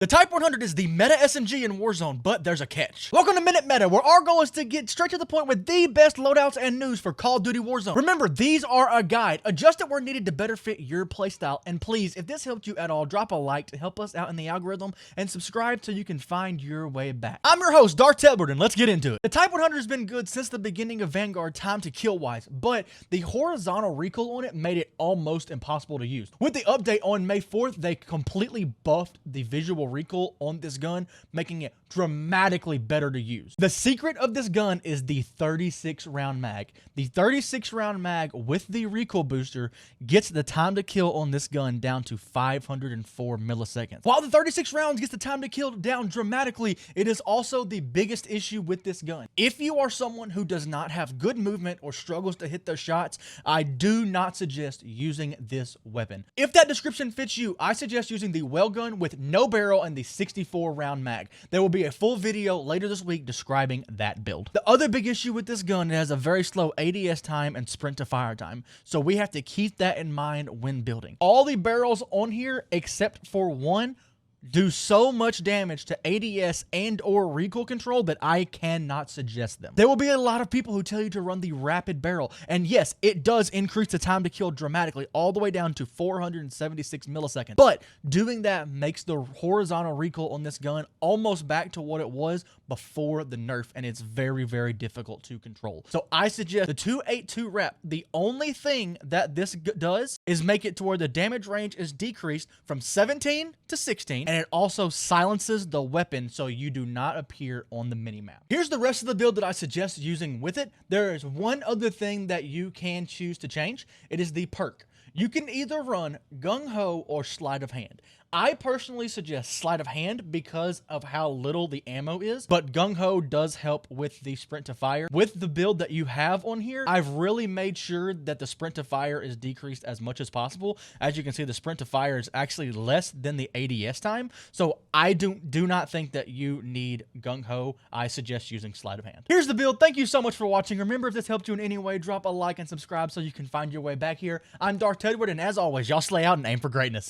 The Type 100 is the meta SMG in Warzone, but there's a catch. Welcome to Minute Meta, where our goal is to get straight to the point with the best loadouts and news for Call of Duty Warzone. Remember, these are a guide. Adjust it where needed to better fit your playstyle. And please, if this helped you at all, drop a like to help us out in the algorithm and subscribe so you can find your way back. I'm your host, Darth Edward, and let's get into it. The Type 100 has been good since the beginning of Vanguard time to kill wise, but the horizontal recoil on it made it almost impossible to use. With the update on May 4th, they completely buffed the visual recoil on this gun, making it dramatically better to use. The secret of this gun is the 36 round mag. The 36 round mag with the recoil booster gets the time to kill on this gun down to 504 milliseconds. While the 36 rounds gets the time to kill down dramatically, it is also the biggest issue with this gun. If you are someone who does not have good movement or struggles to hit their shots, I do not suggest using this weapon. If that description fits you, I suggest using the well gun with no barrel and the 64 round mag. There will be a full video later this week describing that build. The other big issue with this gun, it has a very slow ADS time and sprint to fire time, so we have to keep that in mind when building. All the barrels on here, except for one, do so much damage to ADS and or recoil control that I cannot suggest them. There will be a lot of people who tell you to run the rapid barrel, and yes, it does increase the time to kill dramatically all the way down to 476 milliseconds, but doing that makes the horizontal recoil on this gun almost back to what it was before the nerf, and it's very, very difficult to control. So I suggest the 282 rep. The only thing that this does is make it to where the damage range is decreased from 17 to 16, and it also silences the weapon so you do not appear on the minimap. Here's the rest of the build that I suggest using with it. There is one other thing that you can choose to change. It is the perk. You can either run Gung Ho or Sleight of Hand. I personally suggest Sleight of Hand because of how little the ammo is, but Gung Ho does help with the sprint to fire. With the build that you have on here, I've really made sure that the sprint to fire is decreased as much as possible. As you can see, the sprint to fire is actually less than the ADS time, so I do not think that you need Gung Ho. I suggest using Sleight of Hand. Here's the build. Thank you so much for watching. Remember, if this helped you in any way, drop a like and subscribe so you can find your way back here. I'm Darth Edward, and as always, y'all slay out and aim for greatness.